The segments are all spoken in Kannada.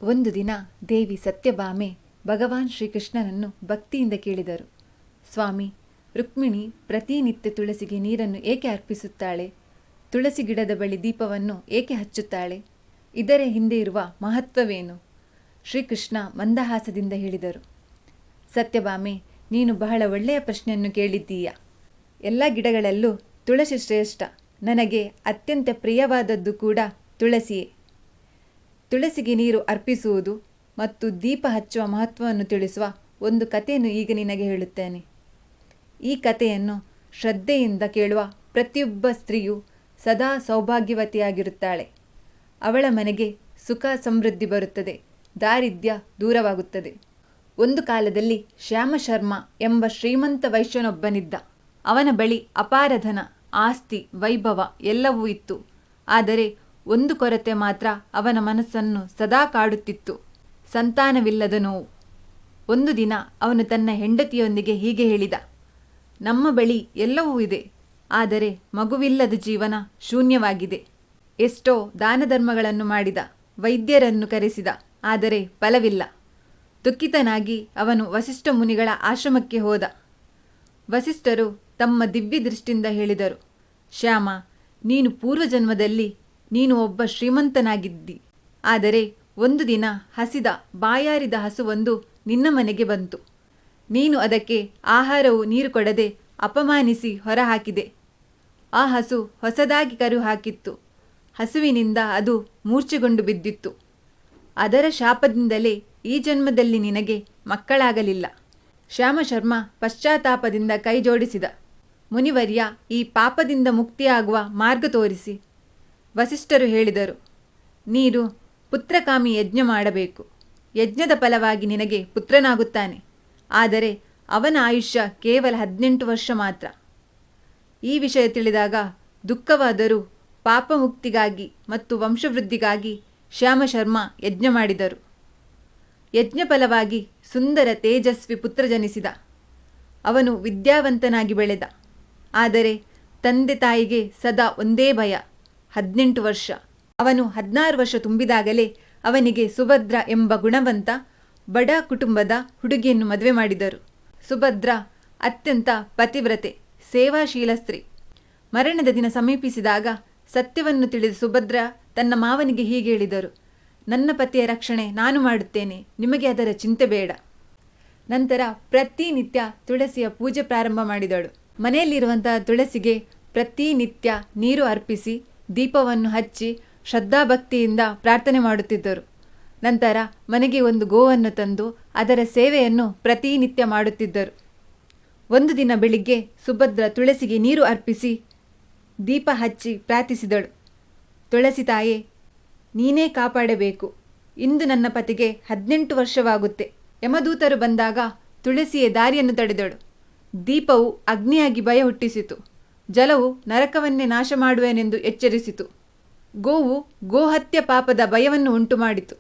ಒಂದು ದಿನ ದೇವಿ ಸತ್ಯಭಾಮೆ ಭಗವಾನ್ ಶ್ರೀಕೃಷ್ಣನನ್ನು ಭಕ್ತಿಯಿಂದ ಕೇಳಿದರು. ಸ್ವಾಮಿ, ರುಕ್ಮಿಣಿ ಪ್ರತಿನಿತ್ಯ ತುಳಸಿಗೆ ನೀರನ್ನು ಏಕೆ ಅರ್ಪಿಸುತ್ತಾಳೆ? ತುಳಸಿ ಗಿಡದ ಬಳಿ ದೀಪವನ್ನು ಏಕೆ ಹಚ್ಚುತ್ತಾಳೆ? ಇದರ ಹಿಂದೆ ಇರುವ ಮಹತ್ವವೇನು? ಶ್ರೀಕೃಷ್ಣ ಮಂದಹಾಸದಿಂದ ಹೇಳಿದರು. ಸತ್ಯಭಾಮೆ, ನೀನು ಬಹಳ ಒಳ್ಳೆಯ ಪ್ರಶ್ನೆಯನ್ನು ಕೇಳಿದ್ದೀಯ. ಎಲ್ಲ ಗಿಡಗಳಲ್ಲೂ ತುಳಸಿ ಶ್ರೇಷ್ಠ. ನನಗೆ ಅತ್ಯಂತ ಪ್ರಿಯವಾದದ್ದು ಕೂಡ ತುಳಸಿಯೇ. ತುಳಸಿಗೆ ನೀರು ಅರ್ಪಿಸುವುದು ಮತ್ತು ದೀಪ ಹಚ್ಚುವ ಮಹತ್ವವನ್ನು ತಿಳಿಸುವ ಒಂದು ಕಥೆಯನ್ನು ಈಗ ನಿನಗೆ ಹೇಳುತ್ತೇನೆ. ಈ ಕಥೆಯನ್ನು ಶ್ರದ್ಧೆಯಿಂದ ಕೇಳುವ ಪ್ರತಿಯೊಬ್ಬ ಸ್ತ್ರೀಯು ಸದಾ ಸೌಭಾಗ್ಯವತಿಯಾಗಿರುತ್ತಾಳೆ. ಅವಳ ಮನೆಗೆ ಸುಖ ಸಮೃದ್ಧಿ ಬರುತ್ತದೆ, ದಾರಿದ್ರ್ಯ ದೂರವಾಗುತ್ತದೆ. ಒಂದು ಕಾಲದಲ್ಲಿ ಶ್ಯಾಮಶರ್ಮ ಎಂಬ ಶ್ರೀಮಂತ ವೈಶ್ಯನೊಬ್ಬನಿದ್ದ. ಅವನ ಬಳಿ ಅಪಾರ ಧನ, ಆಸ್ತಿ, ವೈಭವ ಎಲ್ಲವೂ ಇತ್ತು. ಆದರೆ ಒಂದು ಕೊರತೆ ಮಾತ್ರ ಅವನ ಮನಸ್ಸನ್ನು ಸದಾ ಕಾಡುತ್ತಿತ್ತು: ಸಂತಾನವಿಲ್ಲದ ನೋವು. ಒಂದು ದಿನ ಅವನು ತನ್ನ ಹೆಂಡತಿಯೊಂದಿಗೆ ಹೀಗೆ ಹೇಳಿದ: ನಮ್ಮ ಬಳಿ ಎಲ್ಲವೂ ಇದೆ, ಆದರೆ ಮಗುವಿಲ್ಲದ ಜೀವನ ಶೂನ್ಯವಾಗಿದೆ. ಎಷ್ಟೋ ದಾನ ಧರ್ಮಗಳನ್ನು ಮಾಡಿದ, ವೈದ್ಯರನ್ನು ಕರೆಸಿದ, ಆದರೆ ಫಲವಿಲ್ಲ. ದುಃಖಿತನಾಗಿ ಅವನು ವಸಿಷ್ಠ ಮುನಿಗಳ ಆಶ್ರಮಕ್ಕೆ ಹೋದ. ವಸಿಷ್ಠರು ತಮ್ಮ ದಿವ್ಯ ದೃಷ್ಟಿಯಿಂದ ಹೇಳಿದರು: ಶ್ಯಾಮ, ನೀನು ಪೂರ್ವಜನ್ಮದಲ್ಲಿ ನೀನು ಒಬ್ಬ ಶ್ರೀಮಂತನಾಗಿದ್ದಿ. ಆದರೆ ಒಂದು ದಿನ ಹಸಿದ, ಬಾಯಾರಿದ ಹಸುವೊಂದು ನಿನ್ನ ಮನೆಗೆ ಬಂತು. ನೀನು ಅದಕ್ಕೆ ಆಹಾರವು ನೀರು ಕೊಡದೆ ಅಪಮಾನಿಸಿ ಹೊರಹಾಕಿದೆ. ಆ ಹಸು ಹೊಸದಾಗಿ ಕರು ಹಾಕಿತ್ತು. ಹಸುವಿನಿಂದ ಅದು ಮೂರ್ಛೆಗೊಂಡು ಬಿದ್ದಿತ್ತು. ಅದರ ಶಾಪದಿಂದಲೇ ಈ ಜನ್ಮದಲ್ಲಿ ನಿನಗೆ ಮಕ್ಕಳಾಗಲಿಲ್ಲ. ಶ್ಯಾಮಶರ್ಮ ಪಶ್ಚಾತ್ತಾಪದಿಂದ ಕೈ ಜೋಡಿಸಿದ. ಮುನಿವರ್ಯ, ಈ ಪಾಪದಿಂದ ಮುಕ್ತಿಯಾಗುವ ಮಾರ್ಗ ತೋರಿಸಿ. ವಸಿಷ್ಠರು ಹೇಳಿದರು: ನೀನು ಪುತ್ರಕಾಮಿ ಯಜ್ಞ ಮಾಡಬೇಕು. ಯಜ್ಞದ ಫಲವಾಗಿ ನಿನಗೆ ಪುತ್ರನಾಗುತ್ತಾನೆ. ಆದರೆ ಅವನ ಆಯುಷ್ಯ ಕೇವಲ 18 ವರ್ಷ ಮಾತ್ರ. ಈ ವಿಷಯ ತಿಳಿದಾಗ ದುಃಖವಾದರೂ ಪಾಪ ಮುಕ್ತಿಗಾಗಿ ಮತ್ತು ವಂಶವೃದ್ಧಿಗಾಗಿ ಶ್ಯಾಮಶರ್ಮ ಯಜ್ಞ ಮಾಡಿದರು. ಯಜ್ಞ ಫಲವಾಗಿ ಸುಂದರ ತೇಜಸ್ವಿ ಪುತ್ರ ಜನಿಸಿದ. ಅವನು ವಿದ್ಯಾವಂತನಾಗಿ ಬೆಳೆದ. ಆದರೆ ತಂದೆ ತಾಯಿಗೆ ಸದಾ ಒಂದೇ ಭಯ: 18 ವರ್ಷ. ಅವನು 16 ವರ್ಷ ತುಂಬಿದಾಗಲೇ ಅವನಿಗೆ ಸುಭದ್ರ ಎಂಬ ಗುಣವಂತ ಬಡ ಕುಟುಂಬದ ಹುಡುಗಿಯನ್ನು ಮದುವೆ ಮಾಡಿದರು. ಸುಭದ್ರ ಅತ್ಯಂತ ಪತಿವ್ರತೆ, ಸೇವಾಶೀಲ ಸ್ತ್ರೀ. ಮರಣದ ದಿನ ಸಮೀಪಿಸಿದಾಗ ಸತ್ಯವನ್ನು ತಿಳಿದ ಸುಭದ್ರ ತನ್ನ ಮಾವನಿಗೆ ಹೀಗೆ ಹೇಳಿದರು: ನನ್ನ ಪತಿಯ ರಕ್ಷಣೆ ನಾನು ಮಾಡುತ್ತೇನೆ, ನಿಮಗೆ ಅದರ ಚಿಂತೆ ಬೇಡ. ನಂತರ ಪ್ರತಿನಿತ್ಯ ತುಳಸಿಯ ಪೂಜೆ ಪ್ರಾರಂಭ ಮಾಡಿದಳು. ಮನೆಯಲ್ಲಿರುವಂತಹ ತುಳಸಿಗೆ ಪ್ರತಿನಿತ್ಯ ನೀರು ಅರ್ಪಿಸಿ ದೀಪವನ್ನು ಹಚ್ಚಿ ಶ್ರದ್ಧಾಭಕ್ತಿಯಿಂದ ಪ್ರಾರ್ಥನೆ ಮಾಡುತ್ತಿದ್ದರು. ನಂತರ ಮನೆಗೆ ಒಂದು ಗೋವನ್ನು ತಂದು ಅದರ ಸೇವೆಯನ್ನು ಪ್ರತಿನಿತ್ಯ ಮಾಡುತ್ತಿದ್ದರು. ಒಂದು ದಿನ ಬೆಳಿಗ್ಗೆ ಸುಭದ್ರ ತುಳಸಿಗೆ ನೀರು ಅರ್ಪಿಸಿ ದೀಪ ಹಚ್ಚಿ ಪ್ರಾರ್ಥಿಸಿದಳು: ತುಳಸಿ ತಾಯೇ, ನೀನೇ ಕಾಪಾಡಬೇಕು. ಇಂದು ನನ್ನ ಪತಿಗೆ 18 ವರ್ಷವಾಗುತ್ತೆ. ಯಮದೂತರು ಬಂದಾಗ ತುಳಸಿಯೇ ದಾರಿಯನ್ನು ತಡೆದಳು. ದೀಪವು ಅಗ್ನಿಯಾಗಿ ಭಯ ಹುಟ್ಟಿಸಿತು. ಜಲವು ನರಕವನ್ನೇ ನಾಶ ಮಾಡುವೆನೆಂದು ಎಚ್ಚರಿಸಿತು. ಗೋವು ಗೋಹತ್ಯೆ ಪಾಪದ ಭಯವನ್ನು ಉಂಟು ಮಾಡಿತು.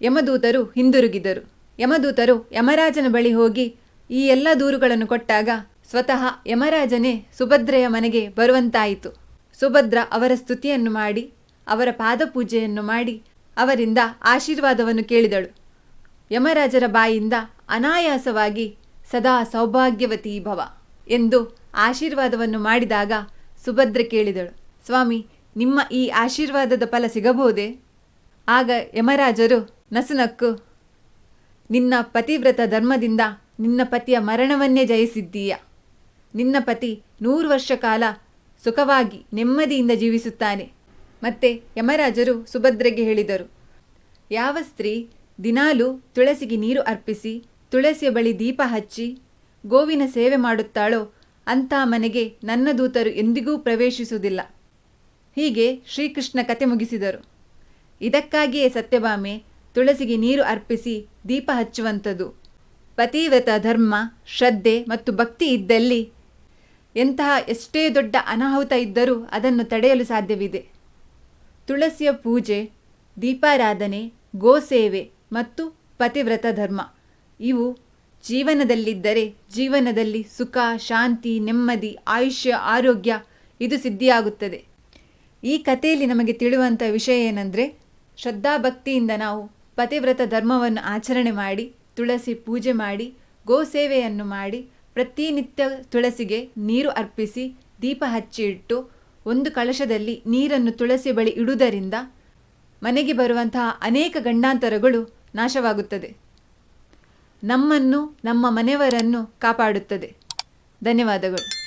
ಯಮದೂತರು ಹಿಂದಿರುಗಿದರು. ಯಮದೂತರು ಯಮರಾಜನ ಬಳಿ ಹೋಗಿ ಈ ಎಲ್ಲ ದೂರುಗಳನ್ನು ಕೊಟ್ಟಾಗ ಸ್ವತಃ ಯಮರಾಜನೇ ಸುಭದ್ರೆಯ ಮನೆಗೆ ಬರುವಂತಾಯಿತು. ಸುಭದ್ರ ಅವರ ಸ್ತುತಿಯನ್ನು ಮಾಡಿ, ಅವರ ಪಾದಪೂಜೆಯನ್ನು ಮಾಡಿ, ಅವರಿಂದ ಆಶೀರ್ವಾದವನ್ನು ಕೇಳಿದಳು. ಯಮರಾಜರ ಬಾಯಿಂದ ಅನಾಯಾಸವಾಗಿ ಸದಾ ಸೌಭಾಗ್ಯವತಿ ಭವ ಎಂದು ಆಶೀರ್ವಾದವನ್ನು ಮಾಡಿದಾಗ ಸುಭದ್ರೆ ಕೇಳಿದಳು: ಸ್ವಾಮಿ, ನಿಮ್ಮ ಈ ಆಶೀರ್ವಾದದ ಫಲ ಸಿಗಬಹುದೇ? ಆಗ ಯಮರಾಜರು ನಸುನಕ್ಕು: ನಿನ್ನ ಪತಿವ್ರತ ಧರ್ಮದಿಂದ ನಿನ್ನ ಪತಿಯ ಮರಣವನ್ನೇ ಜಯಿಸಿದ್ದೀಯ. ನಿನ್ನ ಪತಿ 100 ವರ್ಷ ಕಾಲ ಸುಖವಾಗಿ ನೆಮ್ಮದಿಯಿಂದ ಜೀವಿಸುತ್ತಾನೆ. ಮತ್ತೆ ಯಮರಾಜರು ಸುಭದ್ರೆಗೆ ಹೇಳಿದರು: ಯಾವ ಸ್ತ್ರೀ ದಿನಾಲೂ ತುಳಸಿಗೆ ನೀರು ಅರ್ಪಿಸಿ, ತುಳಸಿಯ ಬಳಿ ದೀಪ ಹಚ್ಚಿ, ಗೋವಿನ ಸೇವೆ ಮಾಡುತ್ತಾಳೋ ಅಂಥ ಮನೆಗೆ ನನ್ನ ದೂತರು ಎಂದಿಗೂ ಪ್ರವೇಶಿಸುವುದಿಲ್ಲ. ಹೀಗೆ ಶ್ರೀಕೃಷ್ಣ ಕತೆ ಮುಗಿಸಿದರು. ಇದಕ್ಕಾಗಿಯೇ ಸತ್ಯಭಾಮೆ ತುಳಸಿಗೆ ನೀರು ಅರ್ಪಿಸಿ ದೀಪ ಹಚ್ಚುವಂಥದ್ದು. ಪತಿವ್ರತ ಧರ್ಮ, ಶ್ರದ್ಧೆ ಮತ್ತು ಭಕ್ತಿ ಇದ್ದಲ್ಲಿ ಎಂತಹ ಎಷ್ಟೇ ದೊಡ್ಡ ಅನಾಹುತ ಇದ್ದರೂ ಅದನ್ನು ತಡೆಯಲು ಸಾಧ್ಯವಿದೆ. ತುಳಸಿಯ ಪೂಜೆ, ದೀಪಾರಾಧನೆ, ಗೋಸೇವೆ ಮತ್ತು ಪತಿವ್ರತ ಧರ್ಮ ಇವು ಜೀವನದಲ್ಲಿದ್ದರೆ ಜೀವನದಲ್ಲಿ ಸುಖ, ಶಾಂತಿ, ನೆಮ್ಮದಿ, ಆಯುಷ್ಯ, ಆರೋಗ್ಯ ಇದು ಸಿದ್ಧಿಯಾಗುತ್ತದೆ. ಈ ಕಥೆಯಲ್ಲಿ ನಮಗೆ ತಿಳಿಯುವಂಥ ವಿಷಯ ಏನೆಂದರೆ, ಶ್ರದ್ಧಾಭಕ್ತಿಯಿಂದ ನಾವು ಪತಿವ್ರತ ಧರ್ಮವನ್ನು ಆಚರಣೆ ಮಾಡಿ, ತುಳಸಿ ಪೂಜೆ ಮಾಡಿ, ಗೋಸೇವೆಯನ್ನು ಮಾಡಿ, ಪ್ರತಿನಿತ್ಯ ತುಳಸಿಗೆ ನೀರು ಅರ್ಪಿಸಿ, ದೀಪ ಹಚ್ಚಿ ಇಟ್ಟು, ಒಂದು ಕಳಶದಲ್ಲಿ ನೀರನ್ನು ತುಳಸಿ ಬಳಿ ಇಡುವುದರಿಂದ ಮನೆಗೆ ಬರುವಂತಹ ಅನೇಕ ಗಂಡಾಂತರಗಳು ನಾಶವಾಗುತ್ತದೆ. ನಮ್ಮನ್ನು, ನಮ್ಮ ಮನೆಯವರನ್ನು ಕಾಪಾಡುತ್ತದೆ. ಧನ್ಯವಾದಗಳು.